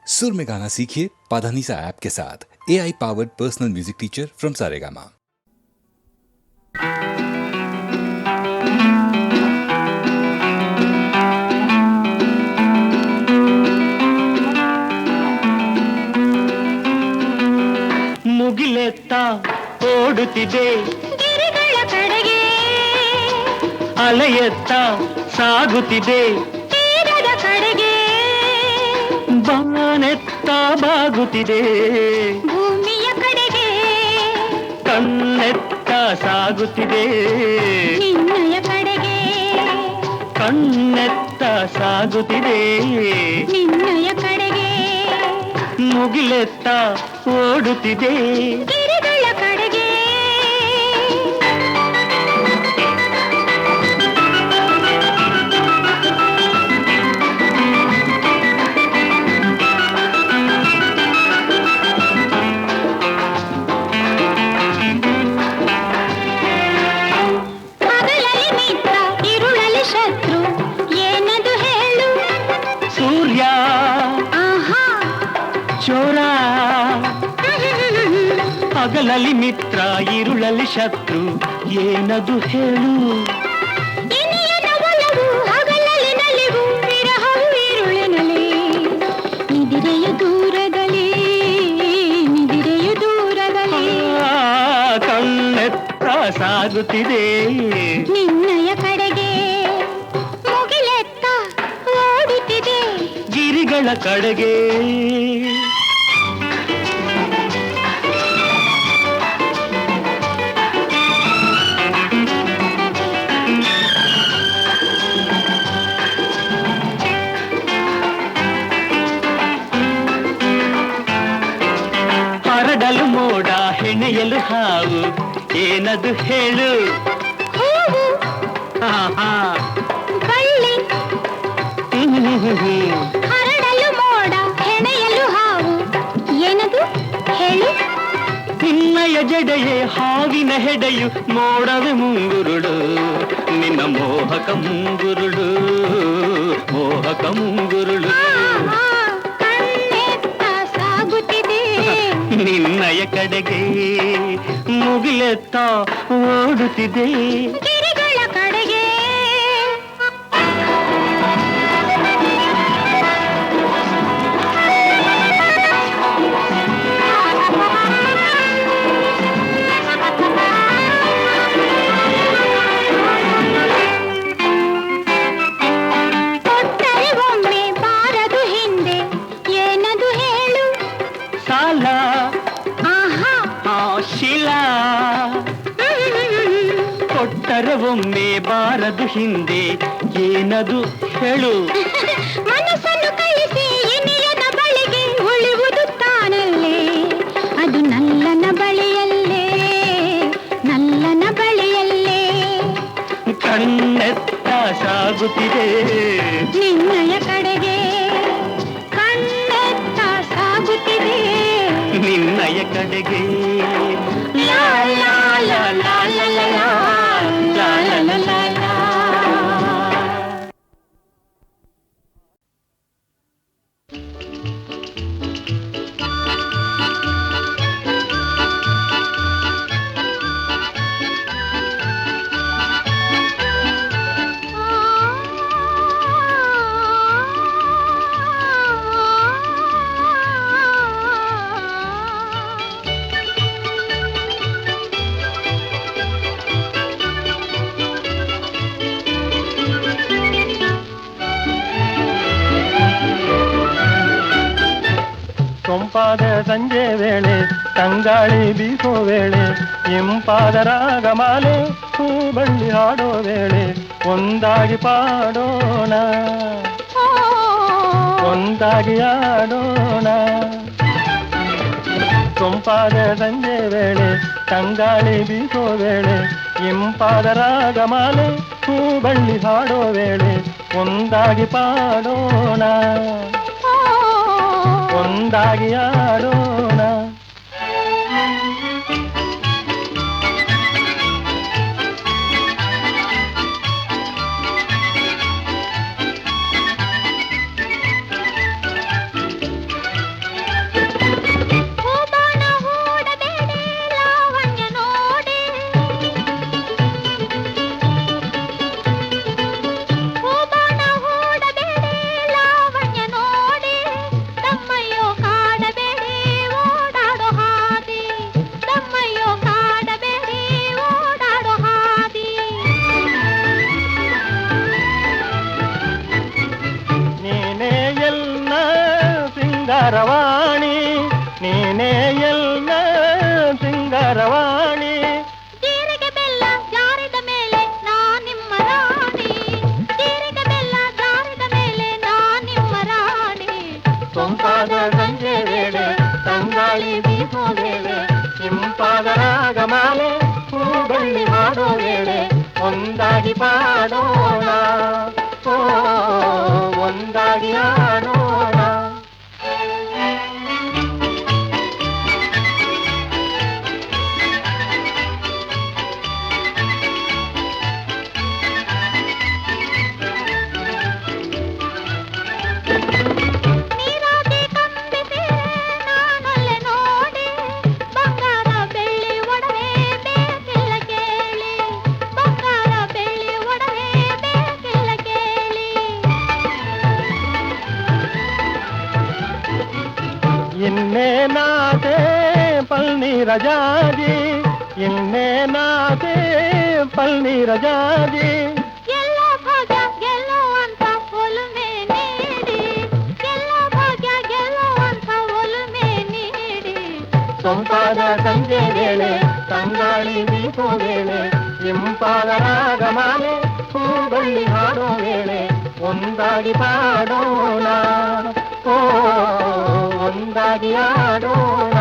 सुर में गाना सीखिए पाधानीसा ऐप के साथ। AI powered personal music teacher from Saregama. ಮುಗಿಲೆತ್ತ ಓಡುತ್ತಿದೆ ಗಿರಿಗಳ ಕಡೆಗೆ, ಅಲೆಯೆತ್ತ ಸಾಗುತ್ತಿದೆ ತೀರದ ಕಡೆಗೆ, ಬಾನೆತ್ತ ಬಾಗುತ್ತಿದೆ ಭೂಮಿಯ ಕಡೆಗೆ, ಕಣ್ಣೆತ್ತ ಸಾಗುತ್ತಿದೆ ನಿನ್ನಯ ಕಡೆಗೆ, ಕಣ್ಣೆತ್ತ ಸಾಗುತ್ತಿದೆ ನಿನ್ನಯ ಕಡೆಗೆ, ಮುಗಿಲೆತ್ತ ಓಡುತ್ತಿದೆ ಗಿರಿಗಳ ಕಡೆಗೆ. ಹಗಲಲ್ಲಿ ಮಿತ್ರ, ಇರುಳಲ್ಲಿ ಶತ್ರು, ಏನದು ಹೇಳು? ಸೂರ್ಯ ಆಹಾ, ಚೋರ, ಹಗಲಲ್ಲಿ ಮಿತ್ರ ಇರುಳಲ್ಲಿ ಶತ್ರು, ಏನದು ಹೇಳು? ಇನಿಯನ ಒಲವು ಹಗಲಲ್ಲಿ ನಲಿವು, ವಿರಹವು ಇರುಳಿನಲ್ಲಿ, ನಿದಿರೆಯು ದೂರದಲ್ಲಿ, ನಿದಿರೆಯು ದೂರದಲ್ಲಿ, ಕಣ್ಣೆತ್ತ ಸಾಗುತ್ತಿದೆ ನಿನ್ನಯ ಕಡೆಗೆ, ಮುಗಿಲೆತ್ತ ಓಡುತ್ತಿದೆ ಗಿರಿಗಳ ಕಡೆಗೆ. ಹರಡಲು ಮೋಡ ಹೆಣೆಯಲು ಹಾವು, ಏನದು ಹೇಳು? ಹೂವು ಆಹಾ. ಬಳ್ಳಿ, ಹರಡಲು ಮೋಡ ಹೆಣೆಯಲು ಹಾವು, ಏನದು ಹೇಳು? ನಿನ್ನಯ ಜಡೆಯೇ ಹಾವಿನ ಹೆಡೆಯು, ಮೋಡವೆ ಮುಂಗುರುಳು, ನಿನ್ನ ಮೋಹಕ ಮುಂಗುರುಳು, ಮೋಹಕ ಮುಂಗುರುಳು, ಆಹಾ, ಕಣ್ಣೆತ್ತ ಸಾಗುತ್ತಿದೆ ನಿನ್ನಯ ಕಡೆಗೆ, ಮುಗಿಲೆತ್ತ ಓಡುತ್ತಿದೆ ಗಿರಿಗಳ ಕಡೆಗೆ. ಕೊಟ್ಟರೆ ಒಮ್ಮೆ ಬಾರದು ಹಿಂದೆ, ಏನದು ಹೇಳು? ಸಾಲ ಆಹಾ, ಶಿಲಾ, ಕೊಟ್ಟರೆ ಒಮ್ಮೆ ಬಾರದು ಹಿಂದೆ, ಏನದು ಹೇಳು? ಮನಸ್ಸನ್ನು ಕಳಿಸಿ ಇನಿಯನ ಬಳಿಗೆ, ಉಳಿಯುವುದು ತಾನಲ್ಲೇ, ಅದು ನಲ್ಲನ ಬಳಿಯಲ್ಲೇ, ನಲ್ಲನ ಬಳಿಯಲ್ಲೇ, ಕಣ್ಣೆತ್ತ ಸಾಗುತ್ತಿದೆ ನಿನ್ನಯ ಕಡೆಗೆ, ಕಣ್ಣೆತ್ತ ಸಾಗುತ್ತಿದೆ ನಿನ್ನಯ ಕಡೆಗೆ. ಲಾ ಲಾ ಲಾ ಲಾ ಲಾ ಲಾ ಲಾ, ಲಾ ಲಾ ಲಾ ಲಾ ಲಾ. ಸೊಂಪಾದ ಸಂಜೆ ವೇಳೆ, ತಂಗಾಳಿ ಬೀಸೋ ವೇಳೆ, ಇಂಪಾದ ರಾಗಮಾಲೆ, ಹೂಬಳ್ಳಿ ಹಾಡೋ ವೇಳೆ, ಒಂದಾಗಿ ಪಾಡೋಣ, ಒಂದಾಗಿ ಆಡೋಣ. ಸೊಂಪಾದ ಸಂಜೆ ವೇಳೆ, ತಂಗಾಳಿ ಬೀಸೋ ವೇಳೆ, ಇಂಪಾದ ರಾಗಮಾಲೆ, ಹೂಬಳ್ಳಿ ಹಾಡೋ ವೇಳೆ, ಒಂದಾಗಿ ಪಾಡೋಣ, ಒಂದಾಗಿ ಆಡೋಣ. ಬಂಗಾರವಾಣಿ ನೀನೇ ಎಲ್ಲ ಸಿಂಗಾರವಾಣಿ. ಜೀರಿಗೆ ಬೆಲ್ಲ ಜಾರಿದ ಮೇಲೆ ನಾ ನಿಮ್ಮ ರಾಣಿ, ಜೀರಿಗೆ ಬೆಲ್ಲ ಜಾರಿದ ಮೇಲೆ ನಾ ನಿಮ್ಮ ರಾಣಿ. ಸೊಂಪಾದ ಸಂಜೆ ವೇಳೆ ತಂಗಾಳಿ ಬೀಸೋ ವೇಳೆ ಇಂಪಾದ ರಾಗಮಾಲೆ ಹೂಬಳ್ಳಿ ಹಾಡೋ ವೇಳೆ ಒಂದಾಗಿ ಪಾಡೋಣ, ಓ ಒಂದಾಗಿ ಆಡೋಣ. ನೀರಾಗಿ ಕಂಬಿಸಿ ನಾನೊಲ್ಲೆ ನೋಡಿ, ಬಂಗಾರ ಬೆಳ್ಳಿ ಒಡವೆ ಬೇಕಿಲ್ಲ ಕೇಳಿ, ಬಂಗಾರ ಬೆಳ್ಳಿ ಒಡವೆ ಬೇಕಿಲ್ಲ ಕೇಳಿ. ಇನ್ನೇನಾದೆ ಪಲ್ನೀರ ಜಾಜಿ, ಇನ್ನೇನಾದೆ ಪಲ್ನೀರ ಜಾಜಿ. ಎಲ್ಲ ಭಾಗ್ಯ ಗೆಲ್ಲೋ ಅಂತ ಒಲುಮೆ ನೀಡಿ, ಎಲ್ಲ ಭಾಗ್ಯ ಗೆಲ್ಲೋ ಅಂತ ಒಲುಮೆ ನೀಡಿ. ಸೊಂಪಾದ ಸಂಜೆ ವೇಳೆ ತಂಗಾಳಿ ಬೀಸೋ ವೇಳೆ ಇಂಪಾದ ರಾಗಮಾಲೆ ಹೂಬಳ್ಳಿ ಹಾಡೋ ವೇಳೆ ಒಂದಾಗಿ ಪಾಡೋಣ, ಓ ಒಂದಾಗಿ ಆಡೋಣ.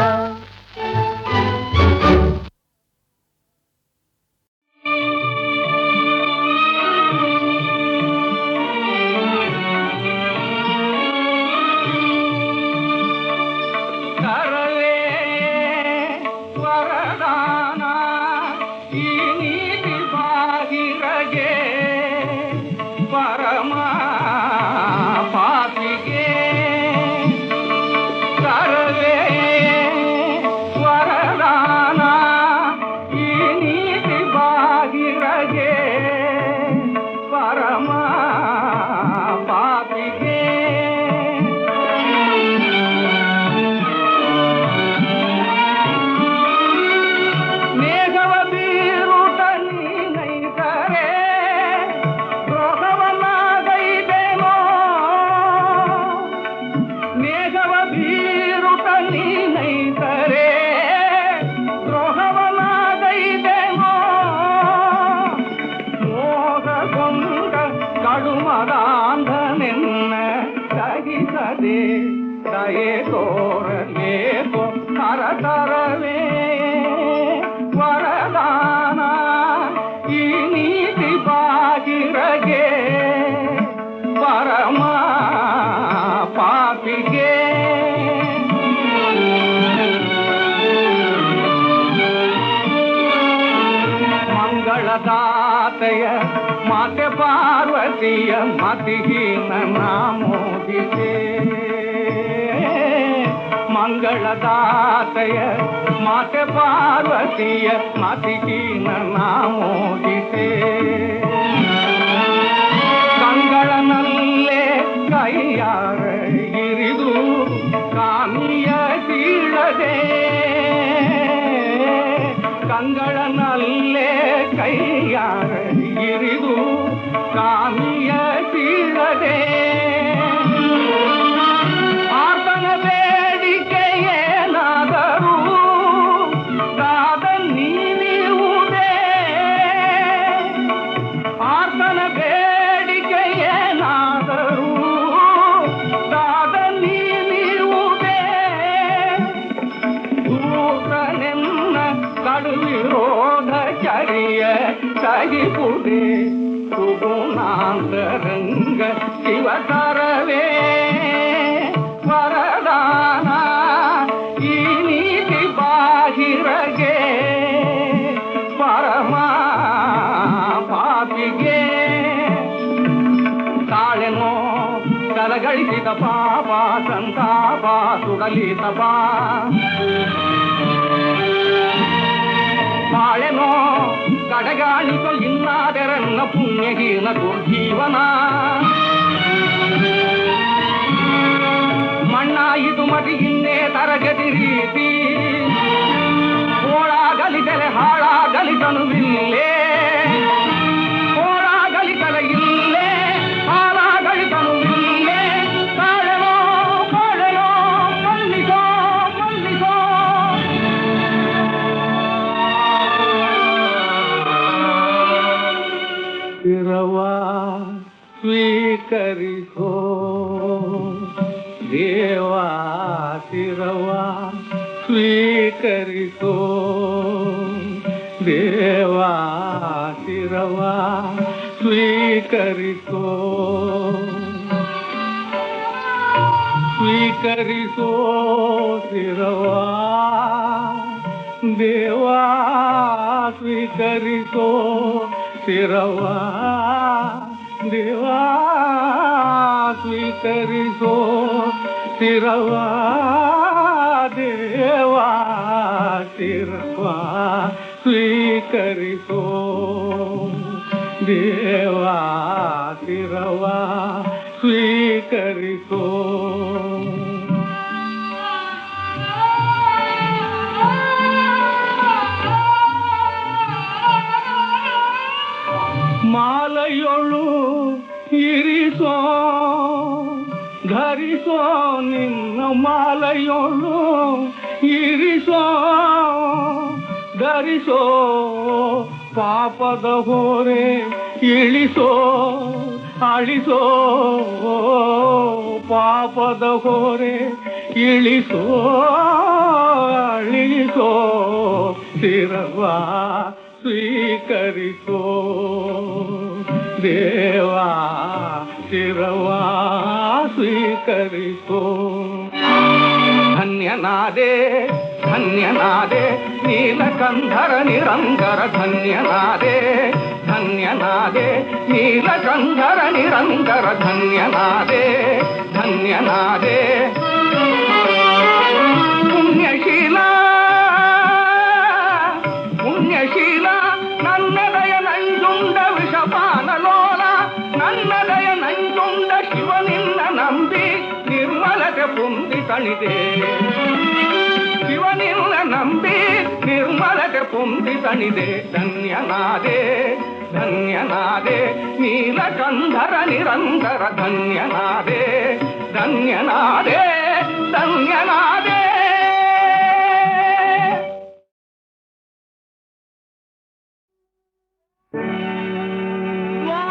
ಮಂಗಳದಾತೆಯ ಮಾತೆ ಪಾರ್ವತಿಯ ಮತಿಹೀನ ನಾಮೋದಿಸೆ, ಮಂಗಳದಾತೆಯ ಮಾತೆ ಪಾರ್ವತಿಯ ಮತಿಹೀನ ನಾಮೋದಿಸೆ. ಕಂಗಳನಲ್ಲೇ ಕೈಯಾರ ಇರಿದು ಕಾಮಿಯ ಕೀಳದೆ, ಕಂಗಳನಲ್ಲೇ ಕೈಯಾರ ಇರಿದು ಕಾಮಿಯ ಕೀಳದೆ. ಆತನ ಬೇಡಿಕೆ ಏನಾದರೂ ಕಾದ ನೀವುದೇ, ಆತನ ಬೇಡಿಕೆ ಏನಾದರೂ ಕಾದ ನೀವುದೇ. ದೂತನೆನ್ನ ಕಡುವಿರೋಧ ಚರಿಯ ಸಹಿಪುದೆ ಸುಗುಣಾಂತರಂಗ ಶಿವತರವೇ ವರದಾನ ಈ ನೀತಿ ಬಾಹಿರಗೆ ಪರಮ ಪಾಪಿಗೆ. ತಾಳೆನೋ ಕಲಗಳಿಸಿದ ಪಾಪ ಸಂತಾಪ ಸುಡಲಿತ ಬಾ, ಬಾಳೆನೋ ಕಡೆಗಾಣಿಸೋ ಇನ್ನಾದೆರನ್ನ ಪುಣ್ಯಹೀನ ದುರ್ಜೀವನ. ಮಣ್ಣಾಯಿತು ಮತಿ ಇನ್ನೇ ತರಗತಿ ರೀತಿ, ಓಳಾಗಲಿತಲೆ ಹಾಳಾಗಲಿತನುವಿಲ್ಲೇ, ಓಳಾಗಲಿತಲೆ ಇಲ್ಲೇ ಹಾಳಾಗಲಿತನುವಿಲ್ಲೇ. ತಾಳೆನೋ ಕಾಳೆನೋ ಶಿರವ ಸ್ವೀಕರಿಸೋ ದೇವಾ ಶಿರವ ಸ್ವೀಕರಿಸೋ ಸ್ವೀಕರಿಸೋ ಶಿರವ ದೇವಾ ಸ್ವೀಕರಿಸೋ ಶಿರವ ದೇವಾ ಸ್ವೀಕರಿಸೋ ಶಿರವ ದೇವಾ ಶಿರವ ಸ್ವೀಕರಿಸೋ ದೇವಾ ಶಿರವ ಸ್ವೀಕರಿಸೋ ಮಾಲೆಯೊಳು ಇರಿಸೋ ಧರಿಸೋ ನಿನ್ನ ಮಾಲೆಯೊಳು ಇರಿಸೋ ಧರಿಸೋ ಪಾಪದ ಹೊರೆ ಇಳಿಸೋ ಅಳಿಸೋ ಪಾಪದ ಹೊರೆ ಇಳಿಸೋ ಅಳಿಸೋ ಶಿರವ ಸ್ವೀಕರಿಸೋ ದೇವಾ ಶಿರವ ಸ್ವೀಕರಿಸೋ ಧನ್ಯನಾದೆ ಧನ್ಯನಾದೆ ನೀಲಕಂಧರ ನಿರಂತರ ಧನ್ಯನಾದೆ ಧನ್ಯನಾದೆ ನೀಲಕಂಧರ ನಿರಂತರ ಧನ್ಯನಾದೆ ಧನ್ಯನಾದೆ ಪುಣ್ಯಶೀಲ ಪುಣ್ಯಶೀಲ ನನ್ನದಯ ನಂಜುಂಡ ವಿಷಪಾನಲೋಲ ನನ್ನದಯ ನಂಜುಂಡ ಶಿವನಿನ್ನ ನಂಬಿ ನಿರ್ಮಲತೆ ಪುಂದಿ ತಣಿದೆ ಶಿವನಿನ್ನ ನಂಬಿ ನಿರ್ಮಲತೆ ಪುಂದಿ ತಣಿದೆ ಧನ್ಯನಾದೆ ಧನ್ಯನಾದೆ ನೀಲಕಂಧರ ನಿರಂತರ ಧನ್ಯನಾದೆ ಧನ್ಯನಾದೆ ಧನ್ಯನಾದೆ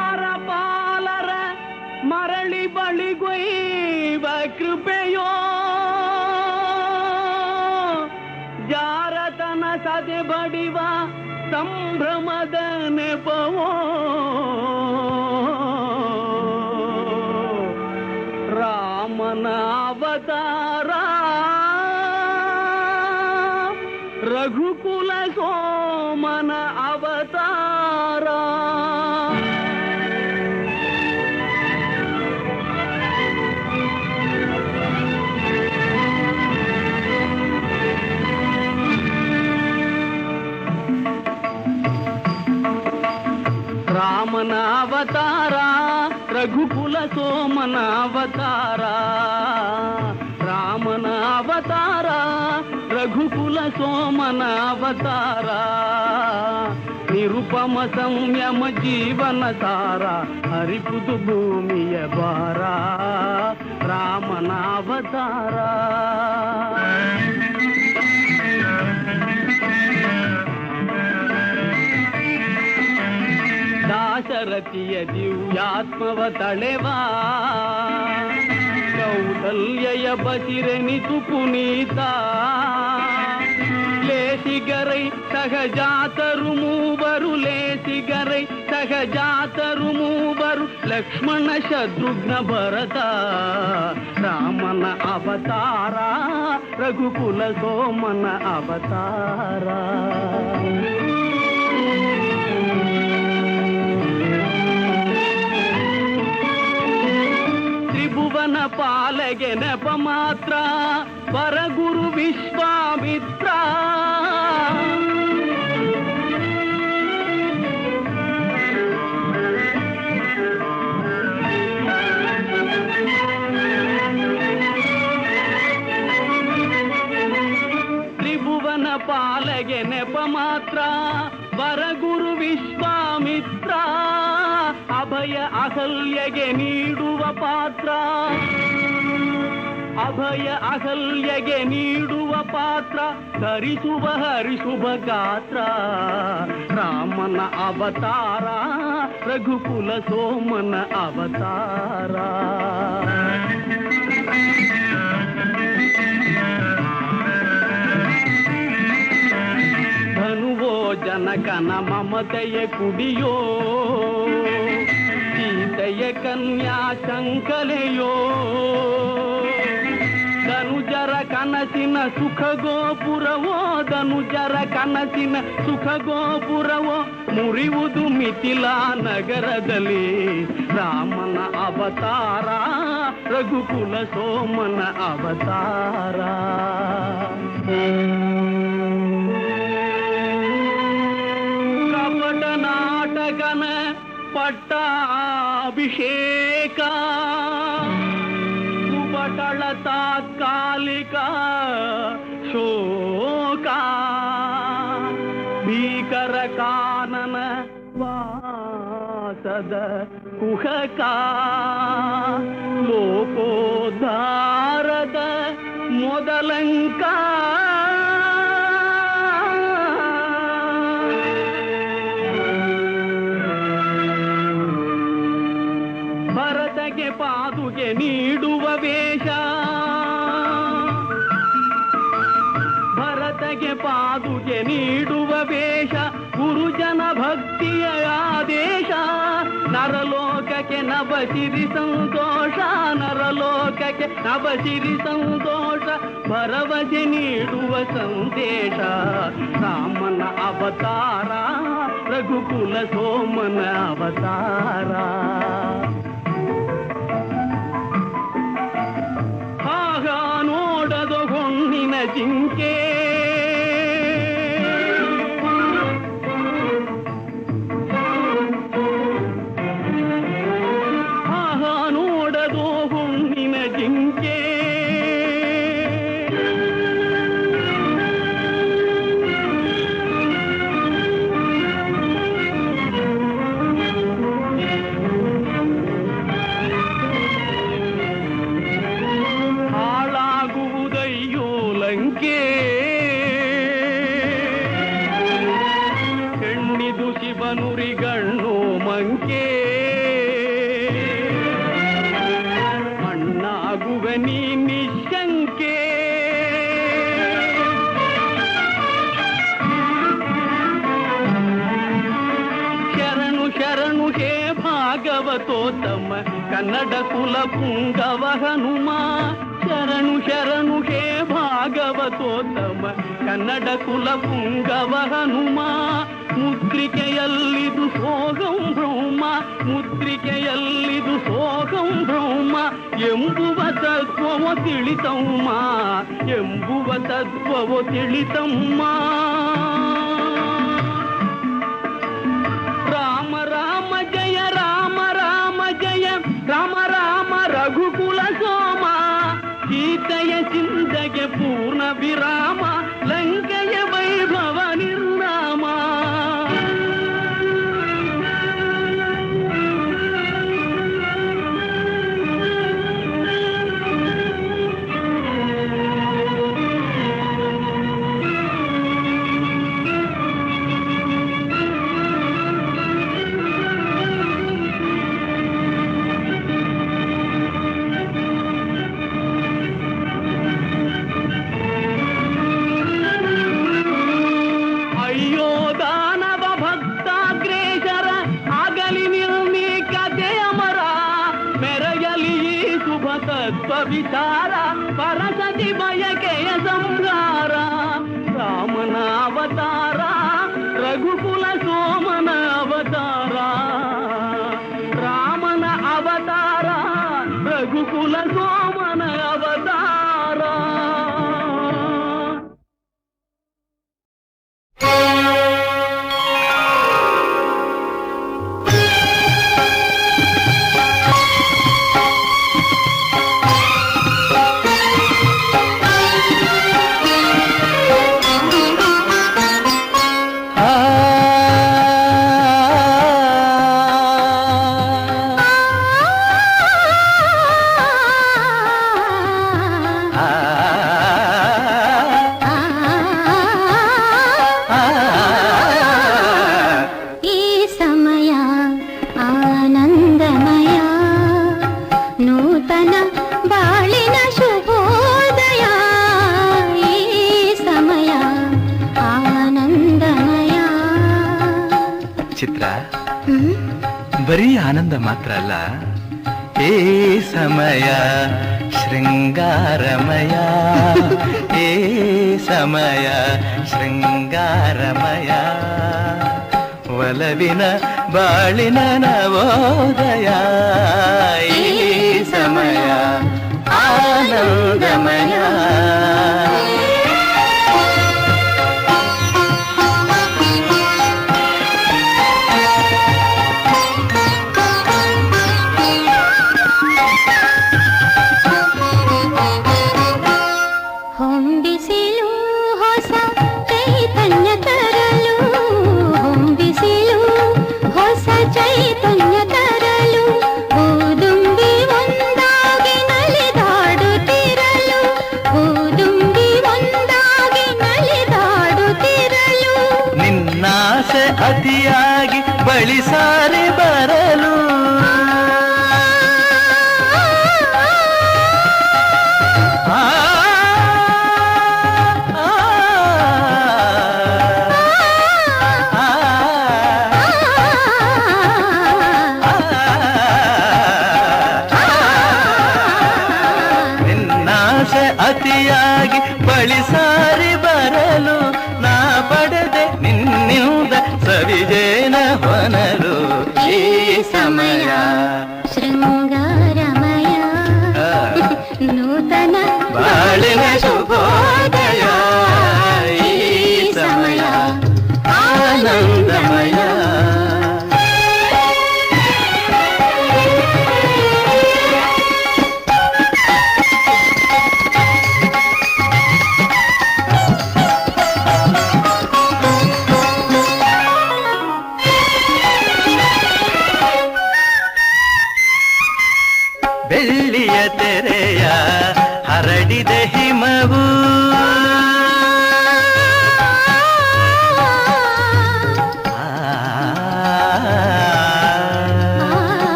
ದ್ವಾರಪಾಲರ ಮರಳಿ ಬಳಿಗೊಯ್ವ ಕೃಪೆಯೋ ಜಾರತನ ಸದೆ ಬಡಿವ ಸಂಭ್ರಮದ ನೆಪವೋ ರಾಮನ ಅವತಾರ ರಘುಕುಲ ಸೋಮನ ಅವತಾರ ರಾಮನ ಅವತಾರ ರಘುಕುಲ ಸೋಮನ ಅವತಾರ ರಾಮನ ಅವತಾರ ರಘುಕುಲ ಸೋಮನ ಅವತಾರ ನಿರುಪಮ ಸಂಯಮ ಜೀವನ ಸಾರ ಹರಿಪುದು ಭೂಮಿಯ ಭಾರ ರಾಮನ ಅವತಾರ ದಾಶರಥಿಯ ದಿವ್ಯಾತ್ಮವ ತಳೆವಾ ಕೌಸಲ್ಯಯ ಬಸಿರೆನಿತು ಪುನೀತ ಲೇಸಿಗರೈ ಸಹಜಾತರು ಮೂವರು ಲೇಸಿಗರೈ ಸಹಜಾತರು ಮೂವರು ಲಕ್ಷ್ಮಣ ಶತ್ರುಘ್ನ ಭರತ ರಾಮನ ಅವತಾರ ರಘುಕುಲ ಸೋಮನ ಅವತಾರ ತ್ರಿಭುವನ ಪಾಲಗೆ ನೆಪ ಮಾತ್ರ ಪರಗುರು ವಿಶ್ವಾಮಿತ್ರ ತ್ರಿಭುವನ ಪಾಲಗೆ ನೆಪ ಮಾತ್ರ ಪರಗುರು ವಿಶ್ವಾಮಿತ್ರ ಅಭಯ ಅಹಲ್ಯಗೆ ನೀಡುವ ಪಾತ್ರ ಅಭಯ ಅಹಲ್ಯಗೆ ನೀಡುವ ಪಾತ್ರ ಧರಿಸುವ ಹರಿಸುವ ಗಾತ್ರ ರಾಮನ ಅವತಾರ ರಘುಕುಲ ಸೋಮನ ಅವತಾರ ಜನಕನ ಮಮತೆಯ ಕುಡಿಯೋ ಸೀತೆಯ ಕನ್ಯಾ ಶಂಕಲೆಯೋ ಧನುಜರ ಕನಸಿನ ಸುಖ ಗೋಪುರವೋ ಧನುಜರ ಕನಸಿನ ಸುಖ ಗೋಪುರವೋ ಮುರಿಯುವುದು ಮಿಥಿಲಾ ನಗರದಲ್ಲಿ ರಾಮನ ಅವತಾರ ರಘುಕುಲ ಸೋಮನ ಅವತಾರ ಕಪಟ ನಾಟಕನ ಪಟ್ಟಾಭಿಷೇಕ ಕುಪಟಳ ತಾತ್ಕಾಲಿಕ ಶೋಕ ಭೀಕರ ಕಾನನ ವಾಸದ ಕುಹಕ ಲೋಕೋದ್ಧಾರದ ಮೊದಲಂಕ ಭರತಗೆ ಪಾದುಗೆ ನೀಡುವ ವೇಷ ಭರತಗೆ ಪಾದುಗೆ ನೀಡುವ ವೇಷ ಗುರುಜನ ಭಕ್ತಿಯ ಆದೇಶ ನರಲೋಕಕ್ಕೆ ನಭಸಿರಿ ಸಂತೋಷ ನರಲೋಕಕ್ಕೆ ನಭಸಿರಿ ಸಂತೋಷ ಭರವಸೆ ನೀಡುವ ಸಂದೇಶ ರಾಮನ ಅವತಾರ ರಘುಕುಲ ಸೋಮನ ಅವತಾರ ಆಗ ನೋಡದ ಹೊಣ್ಣಿನ ಜಿಂಕೆ ಆಗ ನೋಡದೋ ಹೊಣ್ಣಿನ ಜಿಂಕೆ ಹೆಣ್ಣಿದು ಶಿವನುರಿಗಣ್ಣು ಮಂಕೆ ಮಣ್ಣಾಗುವ ನೀ ನಿಶಂಕೆ ಶರಣು ಶರಣು ಹೇ ಭಾಗವತೋತ್ತಮ ಕನ್ನಡ ಕುಲ ಪುಂಗವ ಹನುಮ ಶರಣು ಶರಣು ಹೇ ಭಾಗವತೋತ್ತಮ ಕನ್ನಡ ಕುಲ ಪುಂಗವ ಹನುಮ ಮುದ್ರಿಕೆಯಲ್ಲಿದು ಸೋಗಂ ಬ್ರಹ್ಮ ಮುದ್ರಿಕೆಯಲ್ಲಿದು ಸೋಗಂ ಬ್ರಹ್ಮ ಎಂಬುವ ತತ್ವವೋ ತಿಳಿತಮ್ಮ ಎಂಬುವ ತತ್ವವೋ ತಿಳಿತಮ್ಮ ರಾಮ ರಾಮ ಜಯ ರಾಮ ರಾಮ ಜಯ ರಾಮ ರಾಮ ರಘುಕುಲ ಸೋಮ ಸೀತೆಯ ಚಿಂತೆಗೆ ಪೂರ್ಣ ವಿರಾಮ ಲಂಕೆಯ ವೈಭವ ನಿರ್ನಾಮ ವಿಚಾರ ಪರಸತಿ ಬಯಕೆಯ ಸಂಹಾರ ರಾಮನ ಅವತಾರ ರಘುಕುಲ ಸೋಮನ ಅವತಾರ ರಾಮನ ಅವತಾರ ರಘುಕುಲ ಸೋಮನ ಅವತಾರ ಚಿತ್ರ ಬರೀ ಆನಂದ ಮಾತ್ರ ಅಲ್ಲ, ಏ ಸಮಯ ಶೃಂಗಾರಮಯ, ಏ ಸಮಯ ಶೃಂಗಾರಮಯ, ಒಲವಿನ ಬಾಳಿನ ನವೋದಯ, ಈ ಸಮಯ ಆನಂದಮಯ. ಹೊಂಬಿಸಿಲು ಹೊಸ ಚೈತನ್ಯ ತರಲು, ಹೊಂಬಿಸಿಲು ಹೊಸ ಚೈತನ್ಯ ತರಲು, ಊದುಂಬಿ ಒಂದಾಗಿ ನಲಿದಾಡುತ್ತಿರಲು, ಊದುಂಬಿ ಒಂದಾಗಿ ನಲಿದಾಡುತ್ತಿರಲು, ನಿನ್ನಾಸೆ ಅತಿಯಾಗಿ ಬಳಿ ಸಾರಿ ಬರಲು, ಅತಿಯಾಗಿ ಬಳಿ ಸಾರಿ ಬರಲು, ನಾ ಪಡೆದೆ ನಿನ್ನಿಂದ ಸವಿಜೇನ ಹೊನಲು, ಈ ಸಮಯ ಶೃಂಗಾರಮಯ, ನೂತನ ಬಾಳಿನ ಶುಭೋದಯ, ಈ ಸಮಯ ಆನಂದಮಯ. ಬೆಳ್ಳಿಯ ತೆರೆಯ ಹರಡಿದ ಹಿಮವು,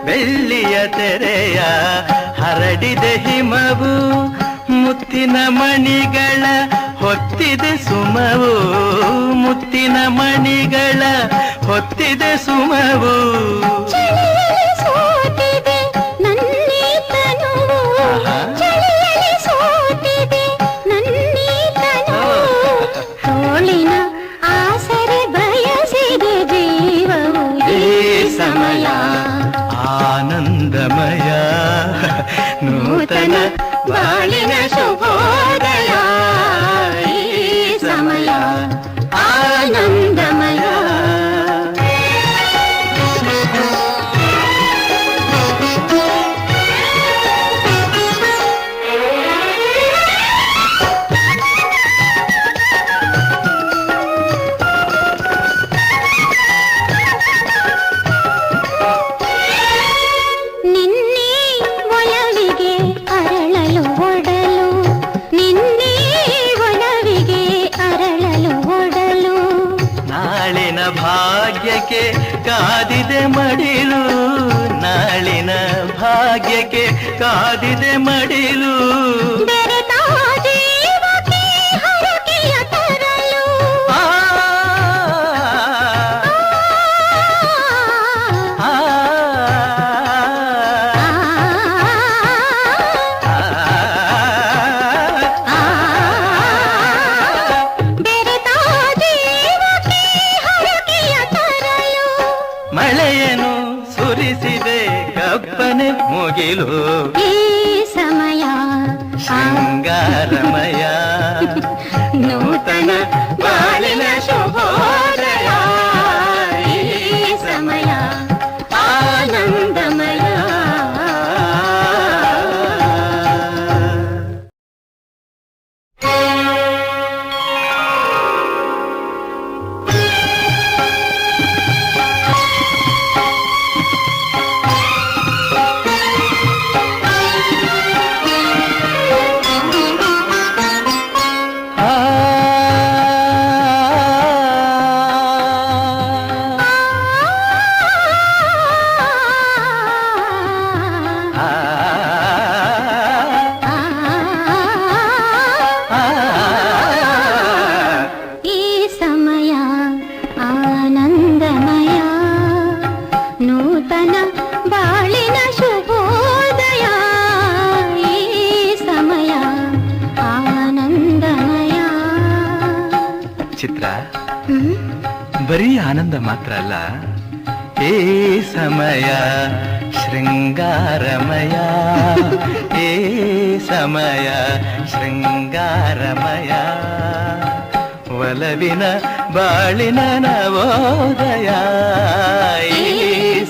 ಬೆಳ್ಳಿಯ ತೆರೆಯ ಹರಡಿದ ಹಿಮವು, ಮುತ್ತಿನ ಮಣಿಗಳ ಹೊತ್ತಿದೆ ಸುಮವು, ಮುತ್ತಿನ ಮಣಿಗಳ ಹೊತ್ತಿದೆ ಸುಮವು, ಚಳಿಯಲ್ಲಿ ಸೋತಿದೆ ನನ್ನೀ ತನುವು, ಚಳಿಯಲ್ಲಿ ಸೋತಿದೆ ನನ್ನೀ ತನುವು, ತೋಳಿನ ಆಸರೆ ಬಯಸಿದೆ ಜೀವವು, ಈ ಸಮಯ ಆನಂದಮಯ, ನೂತನ ಬಾಳಿನ ಶುಭೋದಯ, ಈ ಸಮಯ ಆನಂದಮಯ. ನಿನ್ನೆ ಒಲವಿಗೆ ಅರಳಲು ಒಡಲು, ನಿನ್ನೆ ಒಲವಿಗೆ ಅರಳಲು ಒಡಲು, ನಾಳಿನ ಭಾಗ್ಯಕ್ಕೆ ಕಾದಿದೆ ಮಡಿಲು, ನಾಳಿನ ಭಾಗ್ಯಕ್ಕೆ ಕಾದಿದೆ ಮಡಿಲು, ಬೆರೆತ ಜೀವಕ್ಕೆ ಹರಕೆಯ ತರಲು, ಆ, ಆ, ಬೆರೆತ ಜೀವಕ್ಕೆ ಹರಕೆಯ ತರಲು, ಮಳೆಯನ್ನು ಸುರಿಸಿದೆ ಕಪ್ಪನೆ ಮುಗಿಲು, ಈ ಸಮಯ ಶೃಂಗಾರಮಯ, ನೂತನ ಬಾಳಿನ ಶುಭೋದಯ, ಈ ಸಮಯ ಆನಂದಮಯ. ಚಿತ್ರ ಬರೀ ಆನಂದ ಮಾತ್ರ ಅಲ್ಲ, ಏ ಸಮಯ ಶೃಂಗಾರಮಯ, ಏ ಸಮಯ ಶೃಂಗಾರಮಯ, ಒಲವಿನ ಬಾಳಿನ ನವೋದಯ, ಈ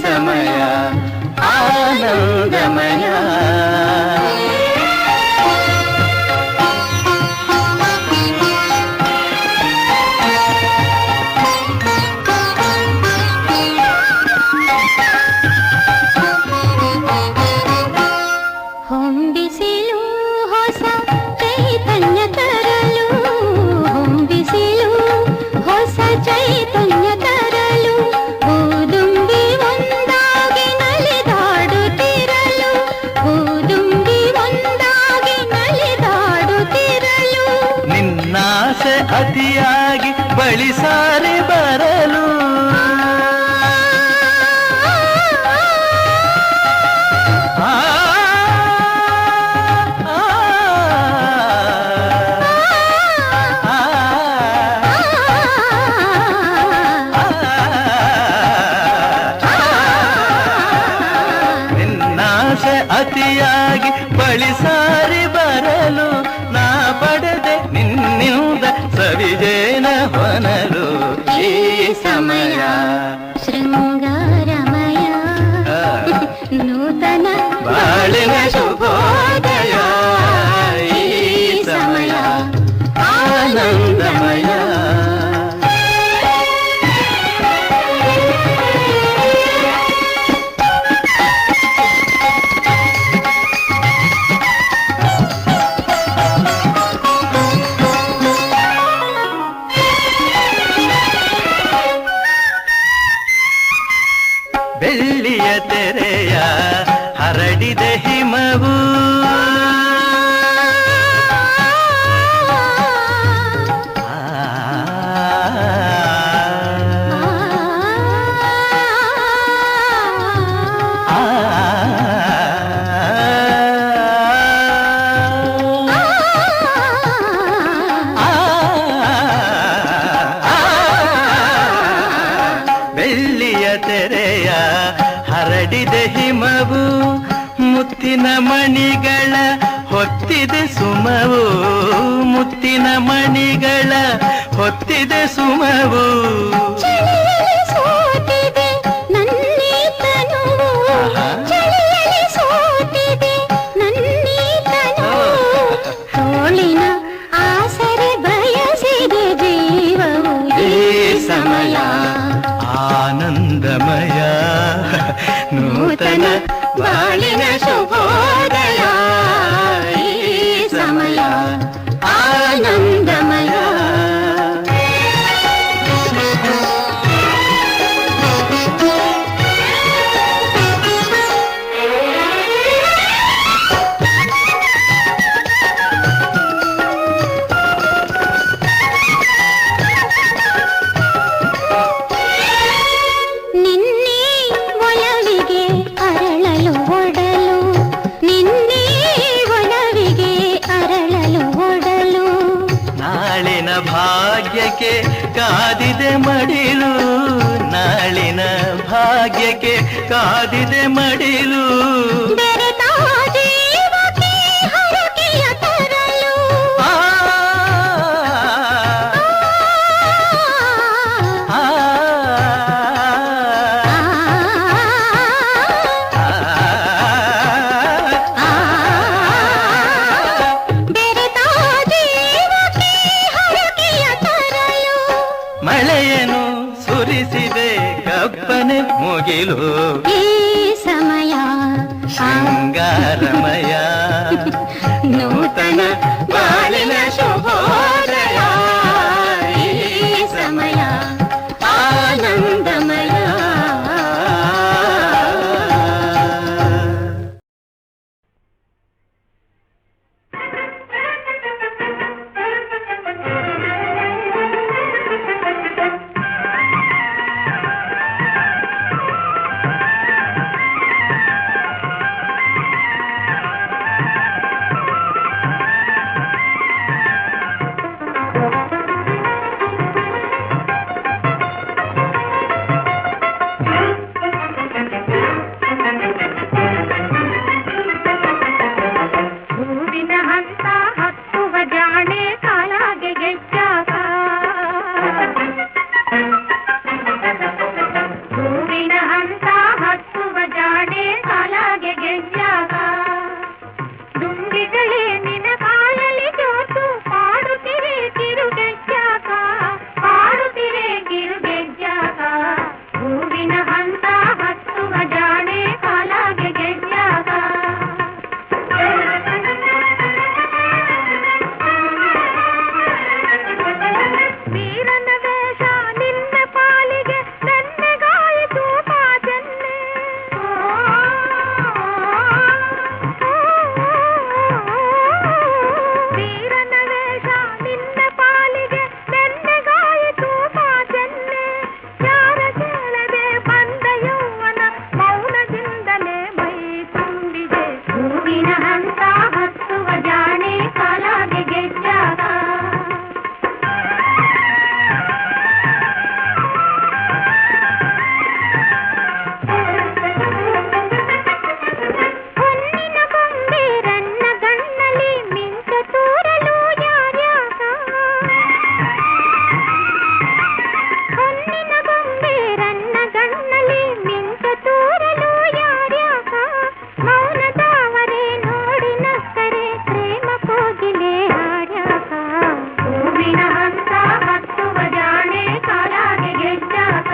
ಸಮಯ ಆನಂದಮಯ. ಹೊಂಬಿಸಿಲು ಹೊಸ ಚೈತನ್ಯ ತರಲು, ಹೊಂಬಿಸಿಲು ಹೊಸ ಚೈತನ್ಯ ತರಲು, ಊದುಂಬಿ ಒಂದಾಗಿ ನಲಿದಾಡುತ್ತಿರಲು, ಊದುಂಬಿ ಒಂದಾಗಿ ನಲಿದಾಡುತ್ತಿರಲು, ನಿನ್ನಾಸೆ ಅತಿಯಾಗಿ ಬಳಿ ಸಾರಿ ಬರಲು, ನಿನ್ನಾಸೆ ಅತಿಯಾಗಿ ಬಳಿ ಸಾರಿ ಬರಲು, ನಾ ಪಡೆದೆ ನಿನ್ನಿಂದ ಸವಿಜೇನ ಹೊನಲು, ಈ ಸಮಯ ಶೃಂಗಾರಮಯ, ನೂತನ ಬಾಳಿನ ಶುಭೋದಯ, ಈ ಸಮಯ ಆನಂದಮಯ. ಬೆಳ್ಳಿಯ ತೆರೆಯ ಹರಡಿದ ಹಿಮವು, ಬೆಳ್ಳಿಯ ತೆರೆಯ ಹರಡಿದ ಹಿಮವು, ಮುತ್ತಿನ ಮಣಿಗಳ ಹೊತ್ತಿದೆ ಸುಮವು, ಮುತ್ತಿನ ಮಣಿಗಳ ಹೊತ್ತಿದೆ ಸುಮವು, ಚಳಿಯಲ್ಲಿ ಸೋತಿದೆ ನನ್ನೀ ತನುವು, ಚಳಿಯಲ್ಲಿ ಸೋತಿದೆ ನನ್ನೀ ತನುವು, ತೋಳಿನ ಆಸರೆ ಬಯಸಿದೆ ಜೀವವು, ಈ ಸಮಯ ಆನಂದಮಯ, ನೂತನ ಬಾಳಿನ ಶುಭೋದಯ, ಈ ಸಮಯ ಆನಂದಮಯ. ನಿನ್ನೆ ಒಲವಿಗೆ ಅರಳಲು ಒಡಲು, ನಿನ್ನೆ ಒಲವಿಗೆ ಅರಳಲು ಒಡಲು, ನಾಳಿನ ಭಾಗ್ಯಕ್ಕೆ ಕಾದಿದೆ ಮಡಿಲು, ನಾಳಿನ ಭಾಗ್ಯಕ್ಕೆ ಕಾದಿದೆ ಮಡಿಲು, ಬೆರೆತ ಜೀವಕ್ಕೆ ಹರಕೆಯ ತರಲು, ಆ, ಆ, ಬೆರೆತ ಜೀವಕ್ಕೆ ಹರಕೆಯ ತರಲು, ಮಳೆಯನ್ನು ಸುರಿಸಿದೆ ಕಪ್ಪನೆ ಮುಗಿಲು, ಈ ಸಮಯ ಶೃಂಗಾರಮಯ, ನೂತನ ಬಾಳಿನ ಶುಭೋದಯ, ಈ ಸಮಯ ಆನಂದಮಯ. ಜಾಣೆ ಕಾಲಾಗೆ ಗೆಜ್ಜಾಗ ಹೂವಿನ ಹಂತ ಹತ್ತುವ ಜಾಣೆ ಕಾಲಾಗೆ ಗೆಜ್ಜಾಗ ದುಂಬಿಗಳೇ ನಿನ ಕಾಲಲ್ಲಿ ಜೋತು ಪಾಡುತ್ತಿರೆ ಕಿರುಗೆಜ್ಜಾಗ ಪಾಡುತ್ತಿರೆ ಕಿರುಗೆಜ್ಜಾಗ ಹೂವಿನ ಹಂತ ಹತ್ತುವ ಜಾಣೆ ಕಾಲಾಗೆ ಗೆಜ್ಜಾಗ ವೀರನ ವೇಷ ನಿನ್ನ ಪಾಲಿಗೆ ನನ್ನೆಗಾಯಿತು ಪಾಜನ್ನೆ ವೀರನ ವೇಷ ನಿನ್ನ ಪಾಲಿಗೆ ನನ್ನೆಗಾಯಿತು ಪಾಜನ್ನೆ ಯಾರ ಕೇಳದೆ ಬಂದ ಯೌವನ ಮೌನದಿಂದಲೇ ಮೈ ತುಂಬಿದೆ ಹೂವಿನ ಹಂತ ಹತ್ತುವ ಜಾಣೆ ಕಾಲಾಗೆ ಗೆಜ್ಜಾಗ ಹೊನ್ನಿನ ಗೊಂಬೆ ರನ್ನ ಗಣ್ಣಲಿ ಮಿಂಚ ತೂರಲು ಯಾರ್ಯಾಗ ಹೊನ್ನಿನ ಗೊಂಬೆ ರನ್ನ ಗಣ್ಣಲಿ ಮಿಂಚ ತೂರಲು ಯಾರ್ಯಾಗ ಮೌನದವರೇ ನೋಡಿ ನಕ್ಕರೆ ಪ್ರೇಮ ಕೋಗಿಲೆ ಹಾಡ್ಯಾಗ ಹೂವಿನ ಹಂತ ಹತ್ತುವ ಜಾಣೆ ಕಾಲಾಗೆ ಗೆಜ್ಜಾಗ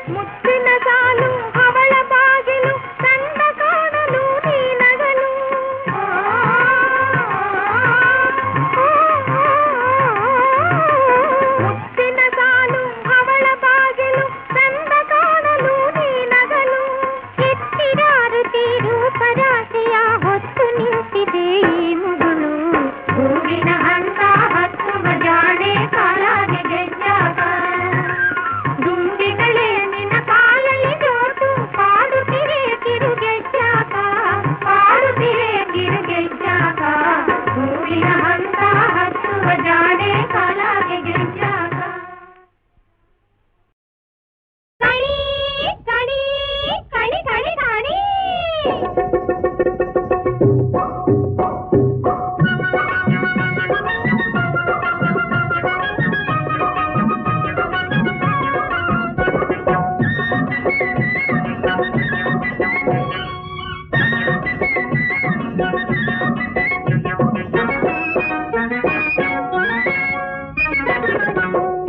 ಮುತ್ತಿನ ಸಾಲು ಅವಳ ಬಾಗಿಲು ತಂದ ಕಾಣಲು ನೀನಗಲು ಮುತ್ತಿನ ಸಾಲು ಅವಳ ಬಾಗಿಲು ತಂದ ಕಾಣಲು ನೀನಗಲು ಎತ್ತಿರಾರುತಿ ರೂಪರಾಶಿಯ ಹೊತ್ತು ನಿಂತಿದೆ ಈ ಮುಗುಳು ಹೂವಿನ ಹಂತ ಹತ್ತುವ ಜಾಣೆ ಕಾಲಾಗೆ ಗೆಜ್ಜಾಗ ದುಂಬಿಗಳೇ ನಿನ್ನ ಕಾಲಲ್ಲಿ ಜೋತು ಪಾಡುತ್ತಿರೆ ಕಿರುಗೆಜ್ಜಾಗ ಪಾಡುತ್ತಿರೆ ಕಿರುಗೆಜ್ಜಾಗ ಹೂವಿನ ಹಂತ ಹತ್ತುವ ಜಾಣೆ ಕಾಲಾಗೆ ಗೆಜ್ಜಾಗ ಕಣಿ ಕಣಿ ಕಣಿ ಕಣಿ ಕಣಿ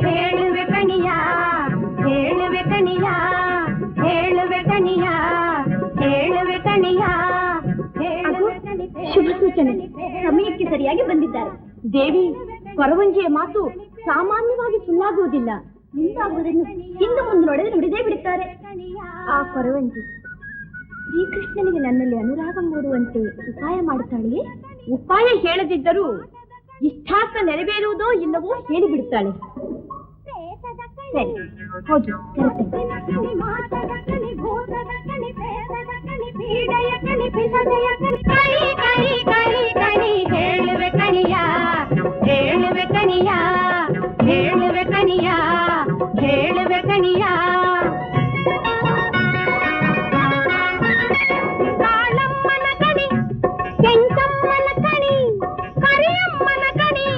ಹೇಳುವೆ ಕಣಿಯ ಹೇಳುವೆ ಕಣಿಯ ಹೇಳುವೆ ಕಣಿಯ ಹೇಳುವೆ ಕಣಿಯ ಶುಭ ಸೂಚನೆ ಸಮಯಕ್ಕೆ ಸರಿಯಾಗಿ ಬಂದಿದ್ದಾರೆ ದೇವಿ ಕೊರವಂಜಿಯ ಮಾತು ಸಾಮಾನ್ಯವಾಗಿ ಸುಳ್ಳಾಗುವುದಿಲ್ಲ ಮುಂದಾಗುವುದನ್ನು ಹಿಂದೆ ಮುಂದೆ ನೋಡಿದ್ರೆ ನುಡಿದೇ ಬಿಡುತ್ತಾರೆ ಆ ಕೊರವಂಜಿ ಶ್ರೀಕೃಷ್ಣನಿಗೆ ನನ್ನಲ್ಲಿ ಅನುರಾಗ ಮೂಡುವಂತೆ ಉಪಾಯ ಮಾಡುತ್ತಾಳೆಯೇ ಉಪಾಯ ಹೇಳದಿದ್ದರೂ ಇಷ್ಟಾರ್ಥ ನೆರವೇರುವುದೋ ಇಲ್ಲವೋ ಹೇಳಿಬಿಡುತ್ತಾಳೆ ಸರಿ ಹೌದು ಹೇಳುವೆ ಕಣಿಯ ಹೇಳುವೆ ಕಣಿಯ ಹೇಳುವೆ ಕಣಿಯ ಹೇಳುವೆ ಕಣಿಯ ಕಾಳಮ್ಮನ ಕಣಿ ಕೆಂಚಮ್ಮನ ಕಣಿ ಕರಿಯಮ್ಮನ ಕಣಿ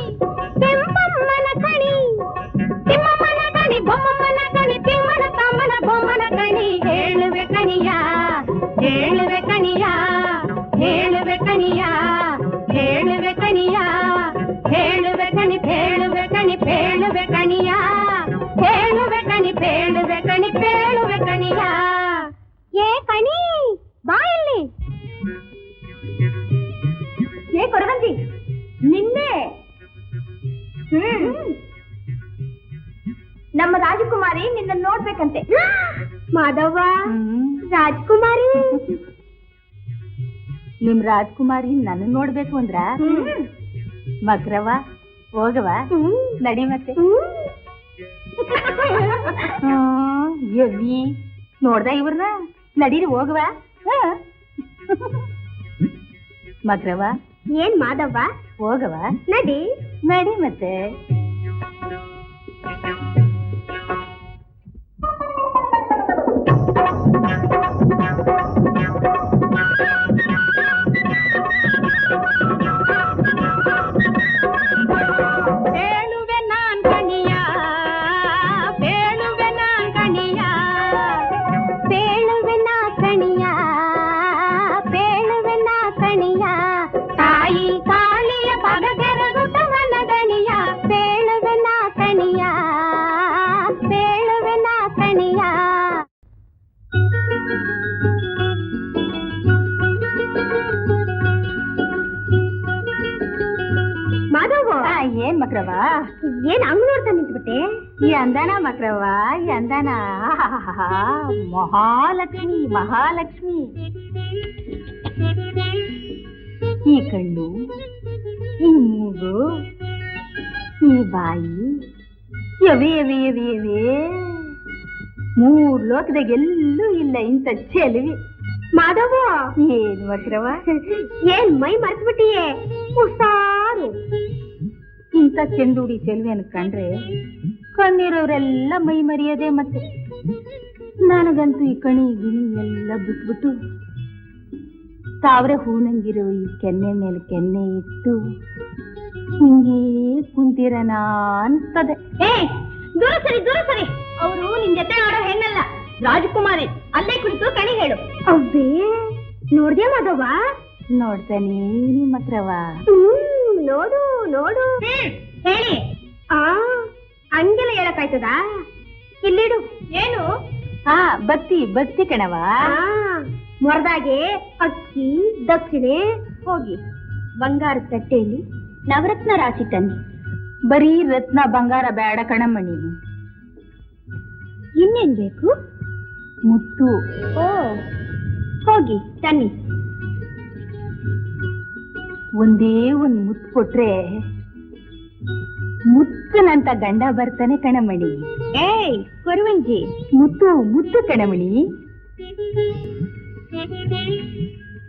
ಕೆಂಪಮ್ಮನ ಕಣಿ ತಿಮ್ಮಮ್ಮನ ಕಣಿ ಬೊಮ್ಮಮ್ಮನ ಕಣಿ ತಿಮ್ಮನ ತಮ್ಮನ ಬೊಮ್ಮನ ಕಣಿ ಹೇಳುವೆ ಕಣಿಯ ಹೇಳುವೆ ಕಣಿಯ ಹೇಳುವೆ ಕಣಿಯ ಹೇಳುವೆ ಕಣಿಯ ಹೇಳುವೆ ಕಣಿ ಹೇಳುವೆ ಕಣಿ ಹೇಳುವೆ ಕಣಿಯ ಹೇಳುವೆ ಕಣಿ ಹೇಳುವೆ ಕಣಿ ಹೇಳುವೆ ಕಣಿಯ ಏ ಕಣಿ ಬಾ ಇಲ್ಲಿ ಏ ಕೊರವಂಜಿ ನಿನ್ನೆ ನಮ್ಮ ರಾಜಕುಮಾರಿ ನಿನ್ನ ನೋಡ್ಬೇಕಂತೆ ಮಾಧವ ರಾಜಕುಮಾರಿ ನಿಮ್ ರಾಜ್ಕುಮಾರಿ ನನ್ನ ನೋಡ್ಬೇಕು ಅಂದ್ರ ಮಗ್ರವ ಹೋಗವ ನಡಿ ಮತ್ತೆ ಎವಿ ನೋಡ್ದ ಇವ್ರನ್ನ ನಡೀರಿ ಹೋಗವ ಮಗ್ರವ ಏನ್ ಮಾಧವ ಹೋಗವ ನಡಿ ನಡಿ ಮತ್ತೆ ಮಕ್ರವ ಏನ್ ಹಂಗ್ ನೋಡ್ತಾ ನಿಂತ್ಬಿಟ್ಟೆ? ಈ ಅಂದಾನ ಮಕ್ರವ, ಈ ಅಂದಾನ ಮಹಾಲಕ್ಷ್ಮಿ ಮಹಾಲಕ್ಷ್ಮಿ. ಈ ಕಣ್ಣು, ಈ ಮೂಗು, ಈ ಬಾಯಿ, ಎವೆ ಎವೆ ಎವೆ ಎವೆ, 3 ಲೋಕದಾಗ ಎಲ್ಲೂ ಇಲ್ಲ ಇಂಥ ಚೆಲುವಿ. ಮಾಧವ, ಏನ್ ಮಕ್ರವ, ಏನ್ ಮೈ ಮರ್ತ್ಬಿಟ್ಟಿಯೇ? ಹುಷಾರು. ಇಂಥ ಚೆಂಡುಡಿ ಚೆಲುವೆಯನ್ನು ಕಂಡ್ರೆ ಕಣ್ಣಿರೋರೆಲ್ಲ ಮೈ ಮರೆಯದೆ. ಮತ್ತೆ ನನಗಂತೂ ಈ ಕಣಿ ಗಿಣಿ ಎಲ್ಲ ಬಿಟ್ಬಿಟ್ಟು ತಾವ್ರೆ ಹೂನಂಗಿರೋ ಈ ಕೆನ್ನೆ ಮೇಲೆ ಕೆನ್ನೆ ಇಟ್ಟು ಹಿಂಗೇ ಕುಂತಿರನ ಅನ್ಸ್ತದೆ. ದೂರ ಸರಿ, ದೂರ ಸರಿ. ಅವರು ನಿನ್ ಜೊತೆ ಆಡೋ ಹೆಣ್ಣಲ್ಲ, ರಾಜಕುಮಾರಿ. ಅಲ್ಲೇ ಕುಳಿತು ಕಣಿ ಹೇಳು. ಅವ್ವೇ, ನೋಡ್ದೆ ಮಾಧವ? ನೋಡ್ತಾನೆ ಮಕ್ರವ. ನೋಡು ನೋಡು. ಹೇಳಿ. ಹಂಗೆಲ್ಲ ಹೇಳಕ್ಕಾಯ್ತದ? ಇಲ್ಲಿಡು. ಏನು? ಭಕ್ತಿ ಭಕ್ತಿ ಕಣವ. ಮೊರದಾಗೆ ಅಕ್ಕಿ ದಕ್ಷಿಣೆ ಹೋಗಿ ಬಂಗಾರದ ತಟ್ಟೆಯಲ್ಲಿ ನವರತ್ನ ರಾಶಿ ತನ್ನಿ. ಬರೀ ರತ್ನ ಬಂಗಾರ ಬೇಡ ಕಣಮಣಿ. ಇನ್ನೇನ್ ಬೇಕು? ಮುತ್ತು. ಹೋಗಿ ತನ್ನಿ. ಒಂದೇ ಒಂದ್ ಮುತ್ತು ಕೊಟ್ರೆ ಮುತ್ತನಂತ ಗಂಡ ಬರ್ತಾನೆ ಕಣಮಣಿ. ಕೊರುವಂಜಿ, ಮುತ್ತು ಮುತ್ತು ಕಣಮಣಿ.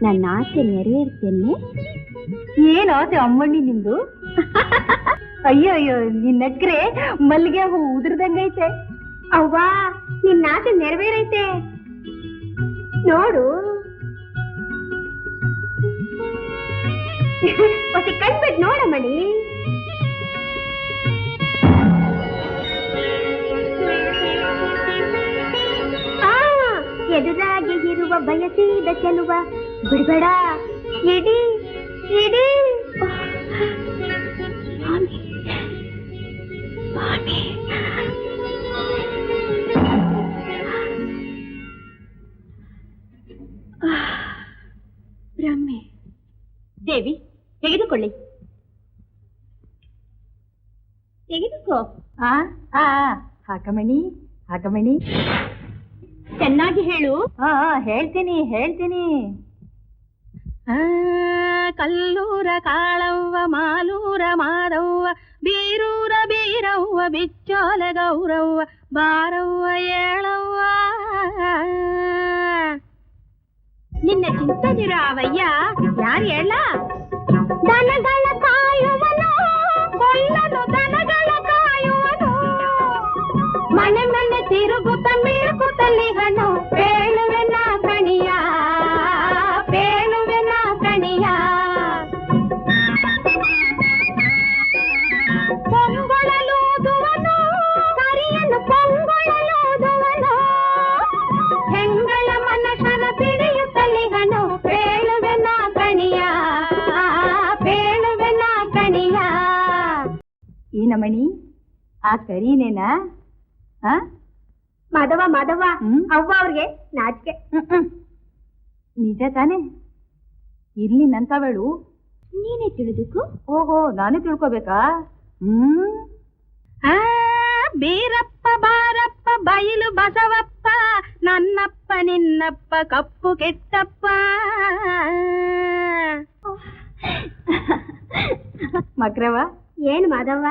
ನನ್ನ ಆಸೆ ನೆರವೇರ್ತೇನೆ. ಏನ್ ಆಸೆ ಅಮ್ಮಣ್ಣಿ ನಿಂದು? ಅಯ್ಯೋ ಅಯ್ಯೋ, ನಿನ್ನಕ್ರೆ ಮಲ್ಲಿಗೆ ಹೂ ಉದುರ್ದಂಗೈತೆ. ಅವ್ವಾ, ನಿನ್ನ ಆಸೆ ನೆರವೇರೈತೆ ನೋಡು. ಹೊಸ ಕಣ್ಬಿಟ್ಟು ನೋಡಮ್ಮಣಿ. ಎದುರಾಗಿ ಇರುವ ಬಯಸಿದ ಚೆಲುವ ಬಿಡ್ಬೇಡ, ಇಡಿ ಇಡಿ. ಬ್ರಹ್ಮೆ. ದೇವಿ, ತೆಗೆದುಕೊಳ್ಳಿ. ತೆಗೆದುಕೋ. ಹಾಕಮಣಿ ಹಾಕಮಣಿ. ಚೆನ್ನಾಗಿ ಹೇಳು. ಹೇಳ್ತೀನಿ ಹೇಳ್ತೀನಿ. ಕಲ್ಲೂರ ಕಾಳವ್ವ, ಮಾಲೂರ ಮಾರವ್ವ, ಬೀರೂರ ಬೀರವ್ವ, ಬಿಚ್ಚೋಲ ಗೌರವ್ವ, ಬಾರವ್ವ ಏಳವ್ವ. ನಿನ್ನ ಚಿಂತದಿರಾವಯ್ಯ, ಯಾರು ಹೇಳ? ದನಗಳ ಕಾಯುವನು, ಕೊಲ್ಲನು ದನಗಳ ಕಾಯುವನು, ಮನೆ ಮನೆ ತಿರುಗುತ್ತ ಮೀಳ್ಕುತ್ತಲಿಗನು, ಬೇಳುವೆನ ಕಣಿಯ ಬೇಳುವೆನ ಕಣಿಯ. ಪೊಂಗೊಳಲೂದುವನು, ಕರಿಯನು ಪೊಂಗೊಳಲೂದುವನು, ಹೆಂಗಳ ಮನಸನ ಬಿಡಿಯುತ್ತಲಿಗನು, ಬೇಳುವೆನ ಕಣಿಯ ಬೇಳುವೆನ ಕಣಿಯ. ಈ ನಮಣಿ ಆ ಕರೀನೇನಾ? ಮಾಧವ ಮಾಧವ, ಅವ್ವ ಅವ್ರಿಗೆ ನಾಚಿಕೆ. ನಿಜ ತಾನೆ? ಇರ್ಲಿ ನಂತವಳು. ನೀನೇ ತಿಳಿದುಕೋ. ಓಹೋ, ನಾನೇ ತಿಳ್ಕೋಬೇಕಾ? ಬೀರಪ್ಪ ಬಾರಪ್ಪ ಬಯಲು ಬಸವಪ್ಪ, ನನ್ನಪ್ಪ ನಿನ್ನಪ್ಪ ಕಪ್ಪು ಕೆಟ್ಟಪ್ಪ. ಮಕ್ರವ. ಏನ್ ಮಾಧವ?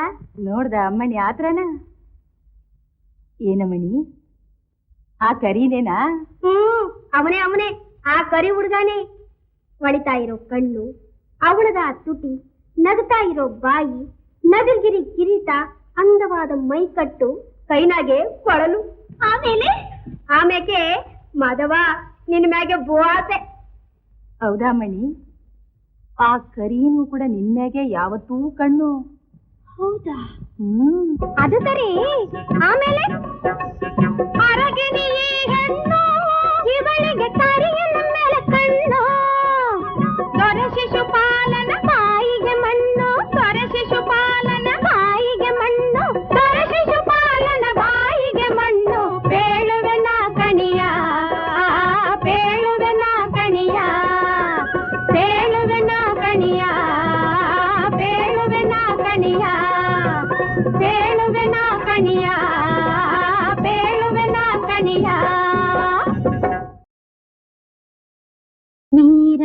ನೋಡ್ದ ಅಮ್ಮಣಿ ಆತ್ರನ? ಏನಮ್ಮಣಿ ಆ ಕರೀನೇನಾ? ಅವನೇ ಅವನೇ, ಆ ಕರಿ ಹುಡುಗಾನೆ. ಹೊಳಿತಾ ಇರೋ ಕಣ್ಣು, ಅವಳದ ತುಟಿ, ನಗ್ತಾ ಇರೋ ಬಾಯಿ, ನಗರ್ಗಿರಿ ಕಿರೀಟ, ಅಂದವಾದ ಮೈಕಟ್ಟು, ಕೈನಾಗೆ ಕೊಳಲು. ಆಮೇಲೆ ಮಾಧವ ನಿನ್ ಮ್ಯಾಗೆ ಬೋಆಸೆ. ಹೌದಾ ಮಣಿ? ಆ ಕರೀನು ಕೂಡ ನಿನ್ಮ್ಯಾಗೆ ಯಾವತ್ತೂ ಕಣ್ಣು. ಹೌದಾ? ಅದು ಸರಿ. ಆಮೇಲೆ ಅರಗಿಣಿ ಹೆಣ್ಣು, ಇವಳಿಗೆ ಕರಿಯನ ಮೇಲೆ ಕಣ್ಣು, ದೊರೆ ಶಿಶುಪಾಲನ ಬಾಯಿಗೆ ಮಣ್ಣು, ದೊರೆ ಶಿಶುಪಾಲನ ಬಾಯಿಗೆ ಮಣ್ಣು, ದೊರೆ ಶಿಶುಪಾಲನ ಬಾಯಿಗೆ ಮಣ್ಣು, ಬೇಳುವೆನ ಕಣಿಯ ಬೇಳುವೆನ ಕಣಿಯ ಬೇಳುವೆನ ಕಣಿಯ ಬೇಳುವೆನ ಕಣಿಯ.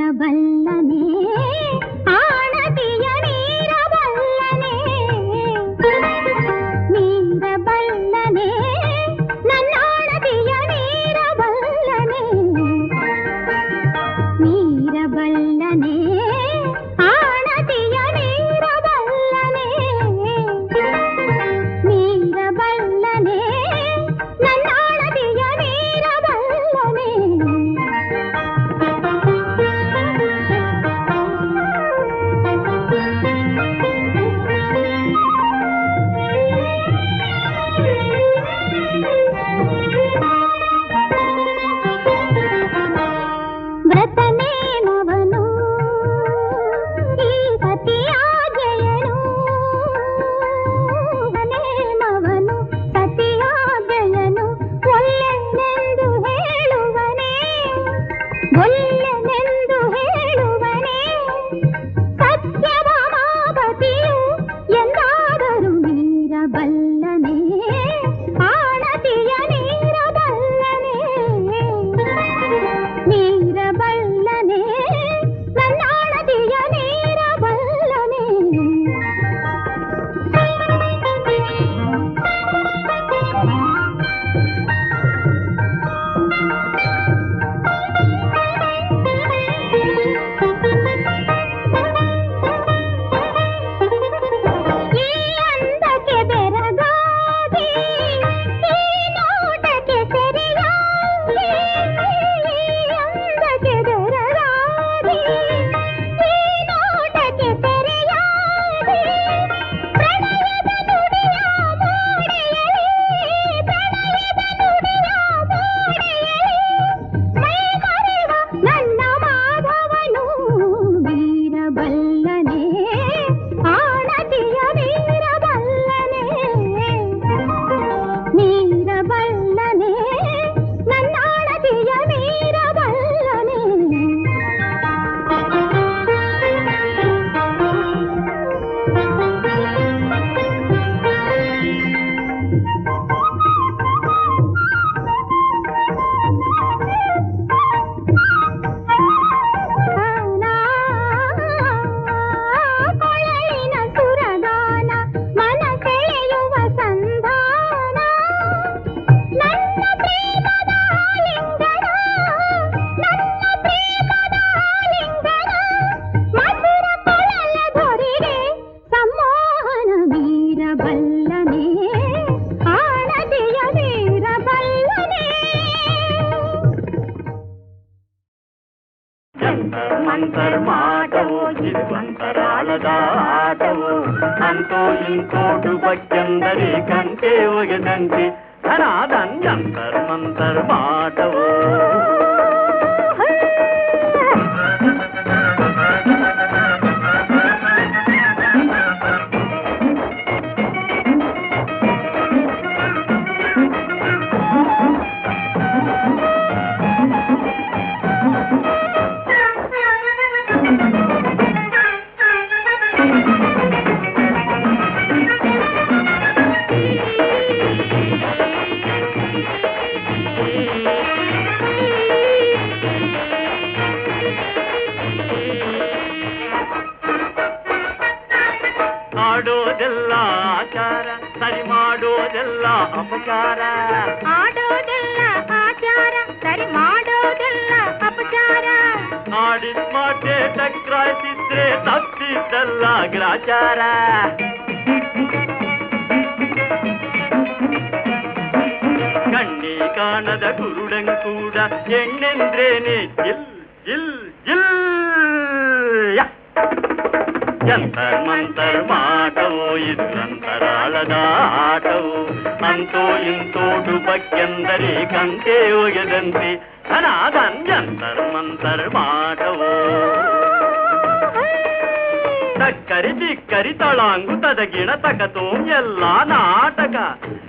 ಮೀರಬಲ್ಲನೆ ಆಣತಿಯ ಮೀರಬಲ್ಲನೆ ಮೀರಬಲ್ಲನೆ ನನ್ನಾಣತಿಯ ಮೀರಬಲ್ಲನೆ ಮೀರಬಲ್ಲನೆ ಆಣತಿಯ ಮೀರಬಲ್ಲನೆ ಮೀರಬಲ್ಲನೆ ನನ್ನಾಣತಿಯ ಮೀರಬಲ್ಲನೆ ವ್ರತನೇನವನು ಈ ಸತಿಯಾಜಯನು ನೇಮವನು ಸತಿಯಾಜಯನು ಒಳ್ಳೆನೆಂದು ಹೇಳುವನೇ ಒಳ್ಳೆನೆಂದು ಹೇಳುವನೇ ಸತ್ಯಭಾಮಾಪತಿಯು ಎಂದಾದರೂ ಮೀರಬಲ್ಲನೆ ಆಣತಿಯ ಮೀರಬಲ್ಲನೆ ಮೀರಬಲ್ಲನೆ ನನ್ನಾಣತಿಯ ಮೀರಬಲ್ಲನೆ ಈ ಅಂದಕ್ಕೆ ಬೆರಗಾಗಿ ಈ ನೋಟಕ್ಕೆ ಸೆರೆಯಾಗಿ ಈ ಅಂದಕ್ಕೆ ಬೆರಗಾಗಿ ಈ ನೋಟಕ್ಕೆ ಸೆರೆಯಾಗಿ ಪ್ರಣಯದ ನುಡಿಯ ಮೋಡಿಯಲಿ ಪ್ರಣಯದ ನುಡಿಯ ಮೋಡಿಯಲಿ ಮೈ ಮರೆವ ನನ್ನ ಮಾಧವನು ಮೀರಬಲ್ಲನೆ ಆಣತಿಯ ಮೀರಬಲ್ಲನೆ ಮೀರಬಲ್ಲನೆ ನನ್ನಾಣತಿಯ ಮೀರಬಲ್ಲನೆ ಕೊಳಲಿನ ಸುರಗಾನ ಮನ ಸೆಳೆಯುವ ಸಂಧಾನ ನನ್ನ ಪ್ರೇಮದ ಆಲಿಂಗನ ನನ್ನ ಪ್ರೇಮದ ಆಲಿಂಗನ ಮಧುರ ಕೊಳಲ ಧೊರೆಗೆ ಸಂಮೋಹನ ಮೀರಬಲ್ಲನೆ ಆಣತಿಯ ಮೀರಬಲ್ಲನೆ ಜಂತರ್ ಮಂತರ್ ಮಾಟವು ಇದು ಅಂತರಾಳದ ಆಟವು ಅಂತೋ ಇಂತೋಟು ಬಕ್ಕೆಂದರೆ ಕಂಟೆ ಒಗೆದಂತೆ ಧನಾದನ್ ಜಂತರ್ ಮಂತರ್ ಮಾಟವು ಆಡೋದೆಲ್ಲ ಆಚಾರ ಸರಿ ಮಾಡೋದೆಲ್ಲ ಅಪಚಾರ ಆಡೋದೆಲ್ಲ ಆಚಾರ ಸರಿ ಮಾಡೋದೆಲ್ಲ ಅಪಚಾರ ಆಡಿದ ಮಾತೆ ಟಕ್ರಾಯಿಸಿದ್ರೆ ತಪ್ಪಿದ್ದಲ್ಲ ಗ್ರಾಚಾರ ಕಣ್ಣಿ ಕಾಣದ ಕುರುಡಂಗ್ ಕೂಡ ಹೆಣ್ಣೆಂದ್ರೇನೆ ಜಿಲ್ ಜಿಲ್ ಜಿಲ್ ಯ. ಜಂತರ್ ಮಂತರ್ ಮಾಟವು ಇದು ಅಂತರಾಳದ ಆಟವು ಅಂತೋ ಇಂತೋಟು ಬಕ್ಕೆಂದರೆ ಕಂಟೆ ಒಗೆದಂತೆ ಧನಾದನ್ ಜಂತರ್ ಮಂತರ್ ಮಾಟವು ತಕ್ಕರಿ ತಿಕ್ಕರಿ ತಳಾಂಗು ತದಗಿಣ ತಕತೋಂ ಎಲ್ಲ ನಾಟಕ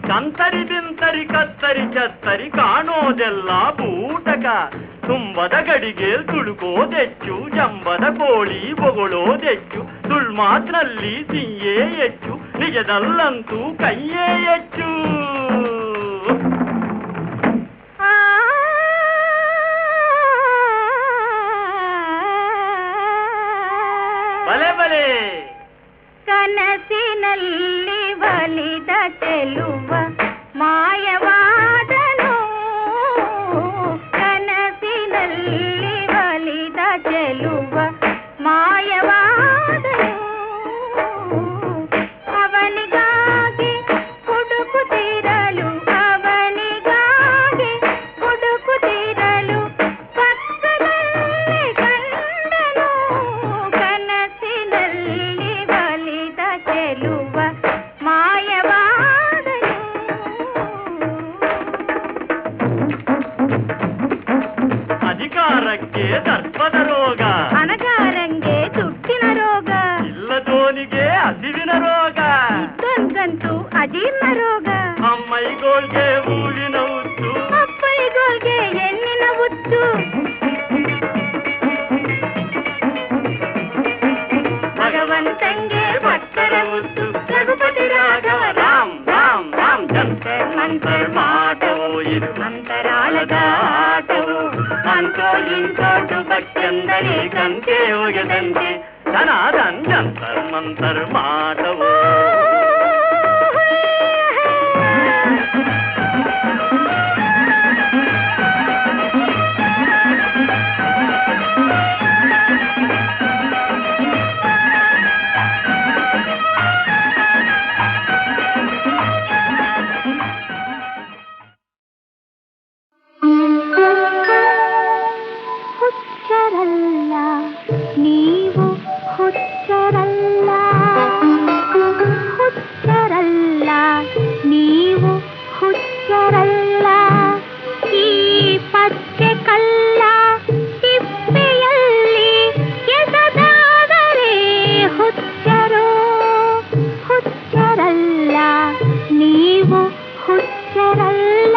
ಕಂತರಿ ಬಿಂತರಿ ಕತ್ತರಿ ಚತ್ತರಿ ಕಾಣೋದೆಲ್ಲ ಬೂಟಕ ತುಂಬದ ಗಡಿಗೇಲ್ ತುಳುಕೋದೆಚ್ಚು ಜಂಬದ ಕೋಳಿ ಬೊಗಳೋದೆಚ್ಚು ತುಳ್ಮಾತ್ರಲ್ಲಿ ಸಿಂಯೇ ಹೆಚ್ಚು ನಿಜದಲ್ಲಂತೂ ಕೈಯೇ ಹೆಚ್ಚು ಬಲೆ ಕನಸಿನಲ್ಲಿ ಒಲಿದ ಚೆಲುವ ಮಾಯವಾದನು, ಕನಸಿನಲ್ಲಿ ಒಲಿದ ಚೆಲುವ ಮಾಯವಾದನು. ಅವನಿಗಾಗಿ ಹುಡುಕುತ್ತಿರಲು, ಅವನಿಗಾಗಿ ಹುಡುಕುತ್ತಿರಲು ಪಕ್ಕದಲ್ಲಿ ಕಂಡನು, ಕನಸಿನಲ್ಲಿ ಒಲಿದ ಚೆಲುವ ಮಾಯವಾದನು. ಅಧಿಕಾರಕ್ಕೆ ದರ್ಪದ ರೋಗ, ಹಣಗಾರಂಗೆ ದುಡ್ಡಿನ ರೋಗ, ಇಲ್ಲದೋನಿಗೆ ಹಸಿವಿನ ರೋಗ, ಇದ್ದೊಂದಂತೂ ಅಜೀರ್ಣ ರೋಗ, ಅಮ್ಮೈಗೋಲ್ಗೆ ಹೂವಿನ ಹುಚ್ಚು, ಅಪ್ಪೈಗೋಲ್ಗೆ ಹೆಣ್ಣಿನ ಹುಚ್ಚು, ಭಗವಂತಂಗೆ ಭಕ್ತರ ಹುಚ್ಚು. ರಘುಪತಿ ರಾಘವ ರಾಮ್ ರಾಮ್ ರಾಮ್, ಜಂತರ್ ಮಂತರ್ ಮಾಟವು ಇದು ಮಂತರಾಳದ ಆಟವು. ಅಂತೋ ಇಂತೋಟು ಬಕ್ಕೆಂದರೆ ಕಂತೆ ಹೋಗದಂತೆ ಧನಾದನ್ ಜಂತರ್ ಮಂತರ್ ಮಾಟವು. ಹುಚ್ಚರಲ್ಲ ನೀವು, ಹುಚ್ಚರಲ್ಲ, ಹುಚ್ಚರಲ್ಲ ನೀವು, ಹುಚ್ಚರಲ್ಲ. ಈ ಪಚ್ಚೆ ಕಲ್ಲ ತಿಪ್ಪೆಯಲ್ಲಿ ಎಸೆದಾದರೆ ಹುಚ್ಚರು, ಹುಚ್ಚರಲ್ಲ ನೀವು, ಹುಚ್ಚರಲ್ಲ.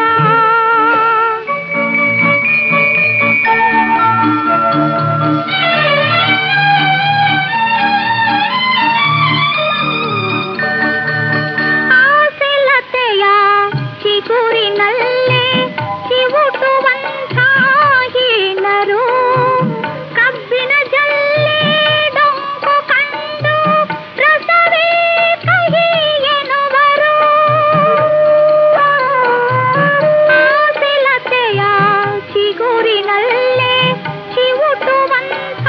ಆಸೆಲತೆಯ ಚಿಗುರಿನಲ್ಲೇ ಚಿವುಟುವಂಥ ಹೀನರು, ಕಬ್ಬಿನ ಜಲ್ಲೆ ಡೊಂಕು ಕಂಡು ರಸವೇ ಕಹಿ ಎನ್ನುವರು. ಆಸೆಲತೆಯ ಚಿಗುರಿನಲ್ಲೇ ಚಿವುಟುವಂಥ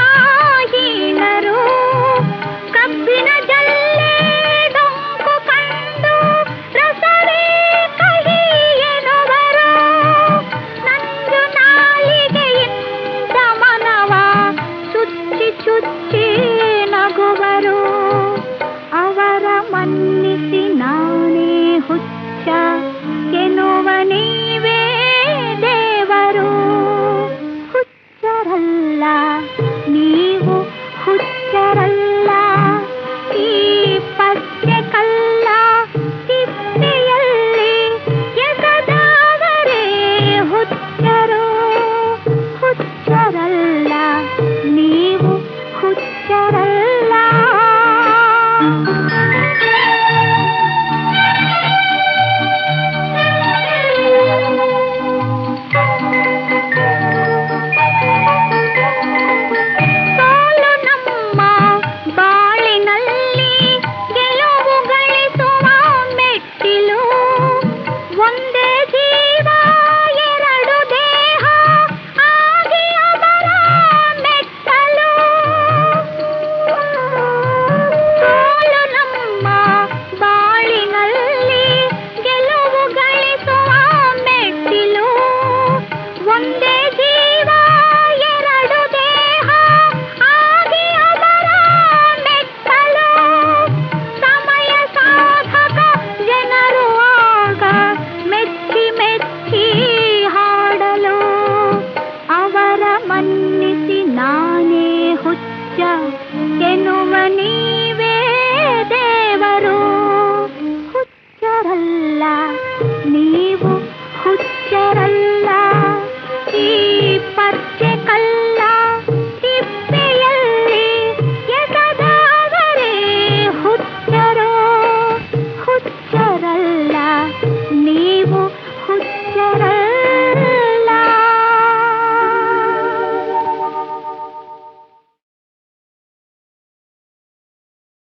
ಹೀನರು, ಕಬ್ಬಿನ ಜಲ್ಲೆ ಡೊಂಕು ಕಂಡು ರಸವೇ ಕಹಿ ಎನ್ನುವರು. ನಂದು ನಾಲಿಗೆಯಿಂದ ಮನವ ಚುಚ್ಚಿ ಚುಚ್ಚಿ ನಗುವರು. ಅವರ ಮನ್ನಿಸಿ ನಾನೇ ಹುಚ್ಚ ಎನ್ನುವ ನೀವೇ ದೇವರು. ಹುಚ್ಚರಲ್ಲ ನೀವು,